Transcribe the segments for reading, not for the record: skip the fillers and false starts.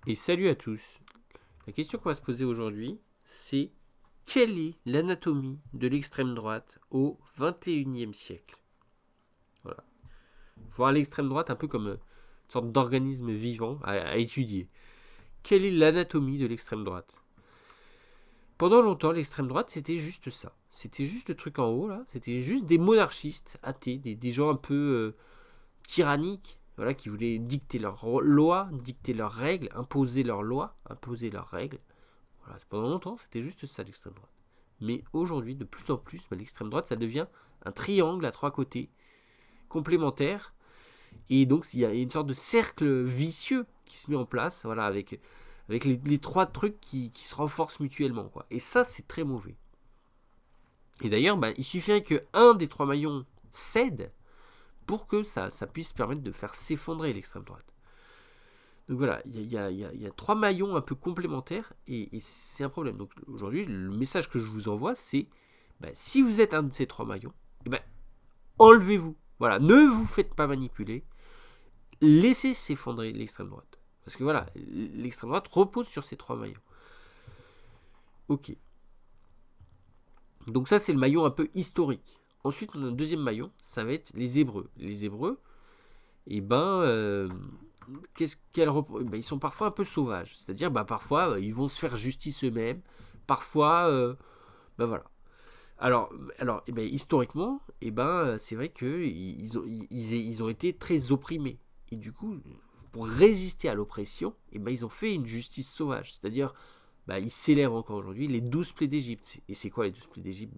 Et salut à tous. La question qu'on va se poser aujourd'hui, c'est quelle est l'anatomie de l'extrême droite au XXIe siècle? Voilà. Voir l'extrême droite un peu comme une sorte d'organisme vivant à étudier. Quelle est l'anatomie de l'extrême droite? Pendant longtemps, l'extrême droite, c'était juste ça. C'était juste le truc en haut, là. C'était juste des monarchistes athées, des gens un peu tyranniques, voilà, qui voulaient dicter leurs lois, dicter leurs règles, imposer leurs lois, imposer leurs règles. Voilà, pendant longtemps, c'était juste ça l'extrême droite. Mais aujourd'hui, de plus en plus, l'extrême droite, ça devient un triangle à trois côtés, complémentaire. Et donc, il y a une sorte de cercle vicieux qui se met en place, voilà, avec les trois trucs qui se renforcent mutuellement, quoi. Et ça, c'est très mauvais. Et d'ailleurs, il suffirait qu'un des trois maillons cède pour que ça puisse permettre de faire s'effondrer l'extrême droite. Donc voilà, il y a trois maillons un peu complémentaires et c'est un problème. Donc aujourd'hui, le message que je vous envoie, c'est si vous êtes un de ces trois maillons, enlevez-vous. Voilà, ne vous faites pas manipuler. Laissez s'effondrer l'extrême droite. Parce que voilà, l'extrême droite repose sur ces trois maillons. Ok. Donc ça, c'est le maillon un peu historique. Ensuite, on a un deuxième maillon, ça va être les Hébreux. Les Hébreux, ils sont parfois un peu sauvages. C'est-à-dire, parfois, ils vont se faire justice eux-mêmes. Parfois, voilà. Alors historiquement, c'est vrai qu'ils ont été très opprimés. Et du coup, pour résister à l'oppression, ils ont fait une justice sauvage. C'est-à-dire, ils célèbrent encore aujourd'hui les 12 plaies d'Égypte. Et c'est quoi les 12 plaies d'Égypte?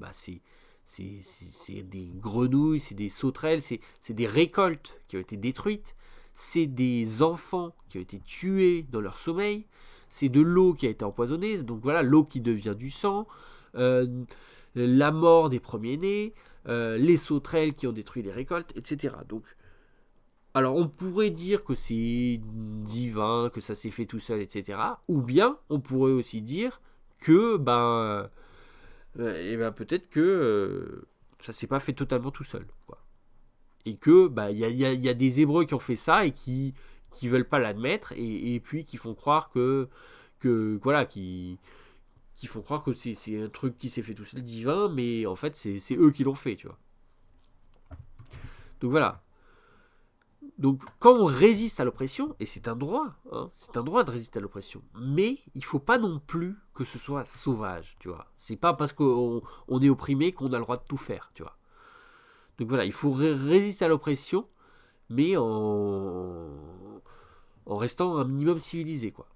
C'est des grenouilles, c'est des sauterelles, c'est des récoltes qui ont été détruites, c'est des enfants qui ont été tués dans leur sommeil, c'est de l'eau qui a été empoisonnée, donc voilà, l'eau qui devient du sang, la mort des premiers-nés, les sauterelles qui ont détruit les récoltes, etc. Donc, alors on pourrait dire que c'est divin, que ça s'est fait tout seul, etc. Ou bien on pourrait aussi dire que peut-être que ça s'est pas fait totalement tout seul, quoi. Et que y a des Hébreux qui ont fait ça et qui veulent pas l'admettre et puis qui font croire que voilà qui font croire que c'est un truc qui s'est fait tout seul divin, mais en fait c'est eux qui l'ont fait, tu vois. Donc voilà. Donc quand on résiste à l'oppression, et c'est un droit, hein, c'est un droit de résister à l'oppression, mais il faut pas non plus que ce soit sauvage, tu vois. C'est pas parce qu'on est opprimé qu'on a le droit de tout faire, tu vois. Donc voilà, il faut résister à l'oppression, mais en restant un minimum civilisé, quoi.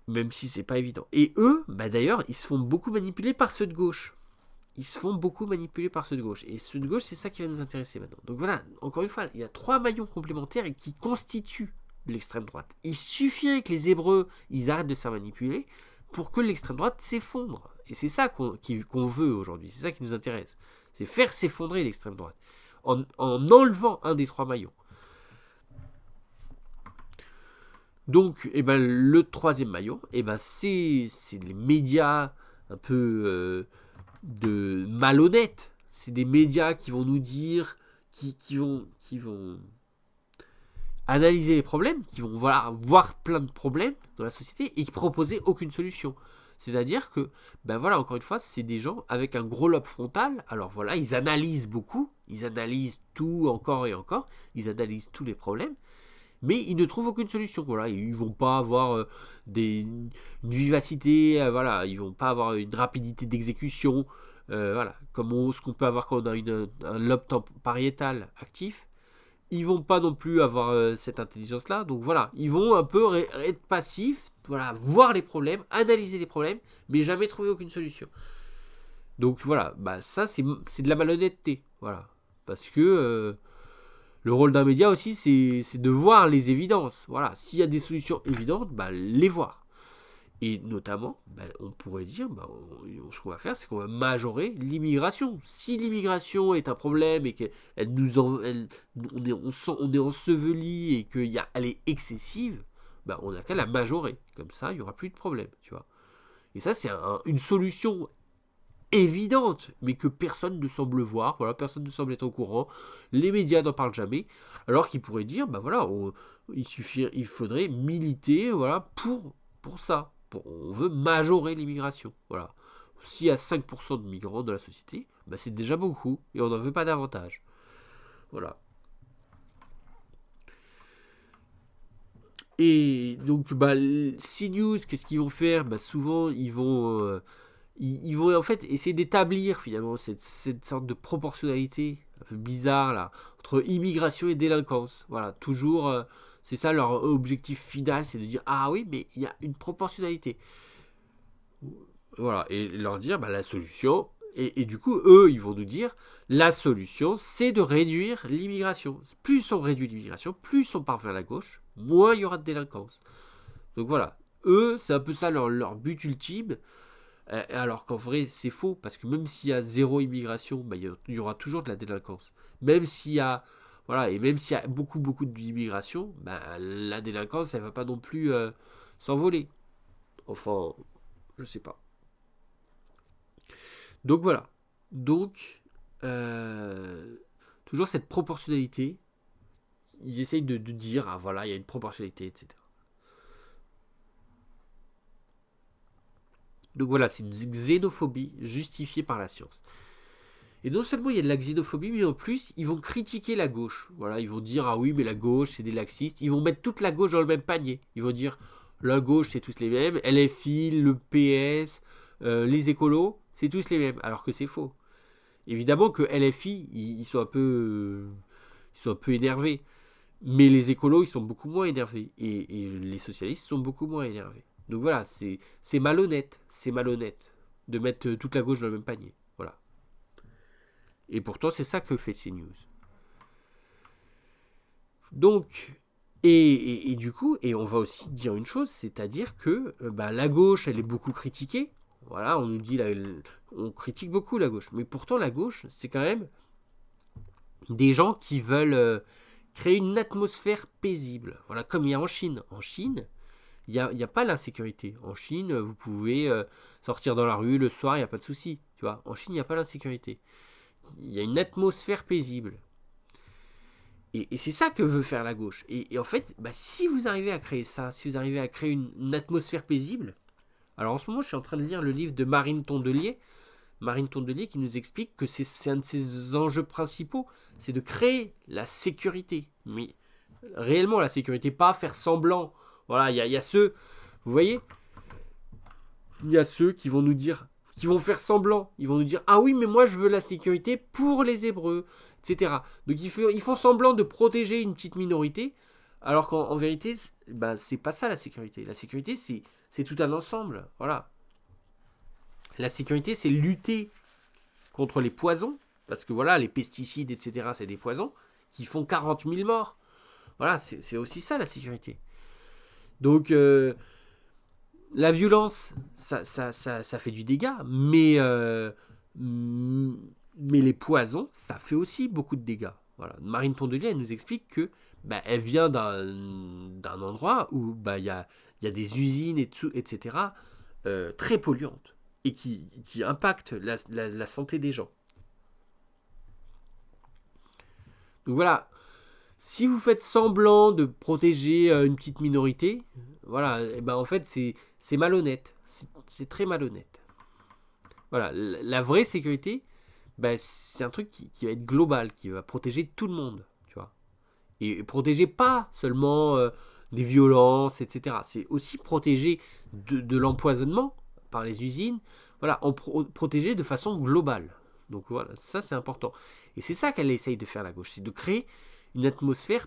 Même si c'est pas évident. Et eux, d'ailleurs, ils se font beaucoup manipuler par ceux de gauche. Ils se font beaucoup manipuler par ceux de gauche. Et ceux de gauche, c'est ça qui va nous intéresser maintenant. Donc voilà, encore une fois, il y a trois maillons complémentaires et qui constituent l'extrême droite. Il suffirait que les Hébreux, ils arrêtent de se faire manipuler pour que l'extrême droite s'effondre. Et c'est ça qu'on veut aujourd'hui. C'est ça qui nous intéresse. C'est faire s'effondrer l'extrême droite. En enlevant un des trois maillons. Donc, le troisième maillon, c'est les médias un peu de malhonnêtes. C'est des médias qui vont nous dire, qui vont analyser les problèmes, qui vont voir plein de problèmes dans la société et qui proposer aucune solution. C'est-à-dire que, encore une fois, c'est des gens avec un gros lobe frontal. Alors voilà, ils analysent beaucoup, ils analysent tout encore et encore, ils analysent tous les problèmes, mais ils ne trouvent aucune solution. Voilà, ils vont pas avoir une vivacité, voilà, ils vont pas avoir une rapidité d'exécution, voilà, comme ce qu'on peut avoir quand on a un lobe pariétal actif. Ils vont pas non plus avoir cette intelligence-là. Donc voilà, ils vont un peu être passifs, voilà, voir les problèmes, analyser les problèmes, mais jamais trouver aucune solution. Donc voilà, ça c'est de la malhonnêteté, voilà, parce que le rôle d'un média aussi, c'est de voir les évidences. Voilà, s'il y a des solutions évidentes, les voir. Et notamment, on pourrait dire, ce qu'on va faire, c'est qu'on va majorer l'immigration. Si l'immigration est un problème et qu'elle on est enseveli et qu'elle est excessive, on n'a qu'à la majorer. Comme ça, il n'y aura plus de problème, tu vois. Et ça, c'est une solution évidente, mais que personne ne semble voir, voilà, personne ne semble être au courant, les médias n'en parlent jamais, alors qu'ils pourraient dire, bah voilà, il faudrait militer, voilà, pour ça. On veut majorer l'immigration, voilà. S'il y a 5% de migrants dans la société, bah c'est déjà beaucoup, et on n'en veut pas davantage. Voilà. Et donc, bah, CNews, qu'est-ce qu'ils vont faire? Bah, souvent, ils vont en fait essayer d'établir finalement cette sorte de proportionnalité un peu bizarre là entre immigration et délinquance. Voilà, toujours, c'est ça leur objectif final, c'est de dire ah oui, mais il y a une proportionnalité. Voilà, et leur dire bah, la solution. Et du coup, eux, ils vont nous dire la solution, c'est de réduire l'immigration. Plus on réduit l'immigration, plus on part vers la gauche, moins il y aura de délinquance. Donc voilà, eux, c'est un peu ça leur but ultime. Alors qu'en vrai, c'est faux, parce que même s'il y a zéro immigration, bah, il y aura toujours de la délinquance. Même s'il y a, voilà, et même s'il y a beaucoup d'immigration, bah, la délinquance, elle va pas non plus s'envoler. Enfin, je sais pas. Donc voilà. Donc, toujours cette proportionnalité. Ils essayent de dire, ah voilà, il y a une proportionnalité, etc. Donc voilà, c'est une xénophobie justifiée par la science. Et non seulement il y a de la xénophobie, mais en plus, ils vont critiquer la gauche. Voilà, ils vont dire, ah oui, mais la gauche, c'est des laxistes. Ils vont mettre toute la gauche dans le même panier. Ils vont dire, la gauche, c'est tous les mêmes. LFI, le PS, les écolos, c'est tous les mêmes. Alors que c'est faux. Évidemment que LFI, ils sont ils sont un peu énervés. Mais les écolos, ils sont beaucoup moins énervés. Et les socialistes sont beaucoup moins énervés. Donc voilà, c'est malhonnête. C'est malhonnête de mettre toute la gauche dans le même panier. Voilà. Et pourtant, c'est ça que fait CNews. Donc, et du coup, et on va aussi dire une chose, c'est-à-dire que bah, la gauche, elle est beaucoup critiquée. Voilà, on nous dit, on critique beaucoup la gauche. Mais pourtant, la gauche, c'est quand même des gens qui veulent créer une atmosphère paisible. Voilà, comme il y a en Chine. En Chine, il n'y a pas l'insécurité. En Chine, vous pouvez sortir dans la rue le soir, il n'y a pas de souci. Tu vois, en Chine, il n'y a pas l'insécurité. Il y a une atmosphère paisible. Et c'est ça que veut faire la gauche. Et en fait, bah, si vous arrivez à créer ça, si vous arrivez à créer une atmosphère paisible, alors en ce moment, je suis en train de lire le livre de Marine Tondelier. Marine Tondelier qui nous explique que c'est un de ses enjeux principaux, c'est de créer la sécurité. Mais réellement la sécurité, pas faire semblant. Voilà, il y a ceux, vous voyez, il y a ceux qui vont nous dire, qui vont faire semblant. Ils vont nous dire, ah oui, mais moi je veux la sécurité pour les Hébreux, etc. Donc ils font semblant de protéger une petite minorité, alors qu'en vérité, ben, c'est pas ça la sécurité. La sécurité, c'est tout un ensemble. Voilà. La sécurité, c'est lutter contre les poisons, parce que voilà, les pesticides, etc., c'est des poisons qui font 40 000 morts. Voilà, c'est aussi ça la sécurité. Donc, la violence, ça fait du dégât, mais les poisons, ça fait aussi beaucoup de dégâts. Voilà. Marine Tondelier, elle nous explique que bah, elle vient d'un endroit où bah, y a des usines, etc., très polluantes et qui impactent la santé des gens. Donc voilà, si vous faites semblant de protéger une petite minorité, voilà, et ben en fait c'est malhonnête, c'est très malhonnête. Voilà, la vraie sécurité, ben, c'est un truc qui va être global, qui va protéger tout le monde, tu vois. Et protéger pas seulement des violences, etc. C'est aussi protéger de l'empoisonnement par les usines, voilà, protéger de façon globale. Donc voilà, ça c'est important. Et c'est ça qu'elle essaye de faire la gauche, c'est de créer une atmosphère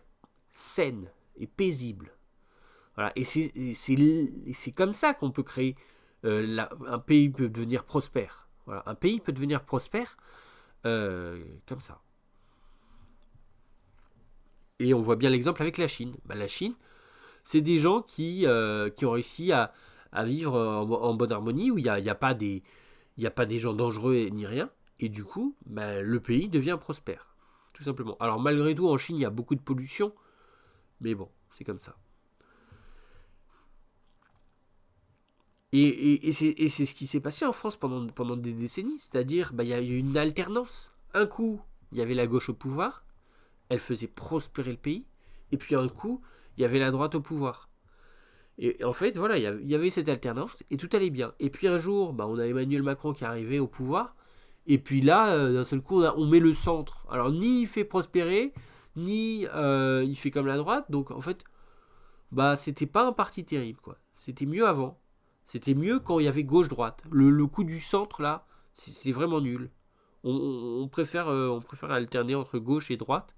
saine et paisible. Voilà, et c'est comme ça qu'on peut créer un pays peut devenir prospère. Voilà, un pays peut devenir prospère comme ça. Et on voit bien l'exemple avec la Chine. Bah, la Chine, c'est des gens qui ont réussi à vivre en bonne harmonie, où il n'y a pas des gens dangereux ni rien. Et du coup, bah, le pays devient prospère. Tout simplement. Alors malgré tout, en Chine, il y a beaucoup de pollution. Mais bon, c'est comme ça. Et c'est ce qui s'est passé en France pendant des décennies. C'est-à-dire, il y a eu une alternance. Un coup, il y avait la gauche au pouvoir. Elle faisait prospérer le pays. Et puis un coup, il y avait la droite au pouvoir. Et en fait, voilà, il y avait cette alternance et tout allait bien. Et puis un jour, on a Emmanuel Macron qui est arrivé au pouvoir. Et puis là, d'un seul coup, on met le centre. Alors, ni il fait prospérer, ni il fait comme la droite. Donc, en fait, c'était pas un parti terrible, quoi. C'était mieux avant. C'était mieux quand il y avait gauche-droite. Le coup du centre, là, c'est vraiment nul. On préfère alterner entre gauche et droite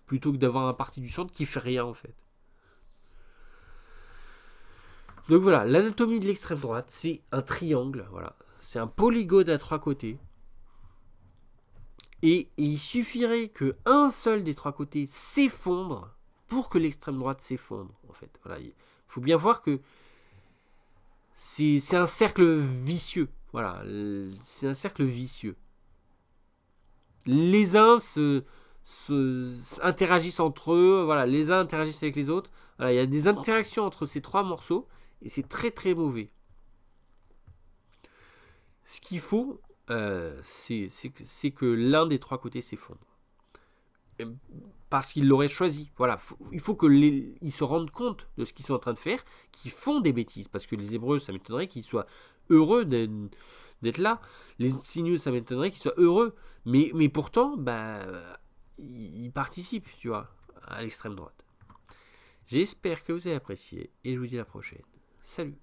plutôt que d'avoir un parti du centre qui fait rien, en fait. Donc voilà, l'anatomie de l'extrême droite, c'est un triangle, voilà. C'est un polygone à 3 côtés. Et il suffirait que un seul des 3 côtés s'effondre pour que l'extrême droite s'effondre, en fait. Voilà, il faut bien voir que c'est un cercle vicieux. Voilà, c'est un cercle vicieux. Les uns interagissent entre eux, voilà, les uns interagissent avec les autres. Voilà, il y a des interactions entre ces 3 morceaux et c'est très très mauvais. Ce qu'il faut, c'est que l'un des 3 côtés s'effondre. Parce qu'ils l'auraient choisi. Voilà, il faut qu'ils se rendent compte de ce qu'ils sont en train de faire, qu'ils font des bêtises. Parce que les Hébreux, ça m'étonnerait qu'ils soient heureux d'être là. Les Signeux, ça m'étonnerait qu'ils soient heureux. Mais pourtant, ils participent, tu vois, à l'extrême droite. J'espère que vous avez apprécié et je vous dis à la prochaine. Salut.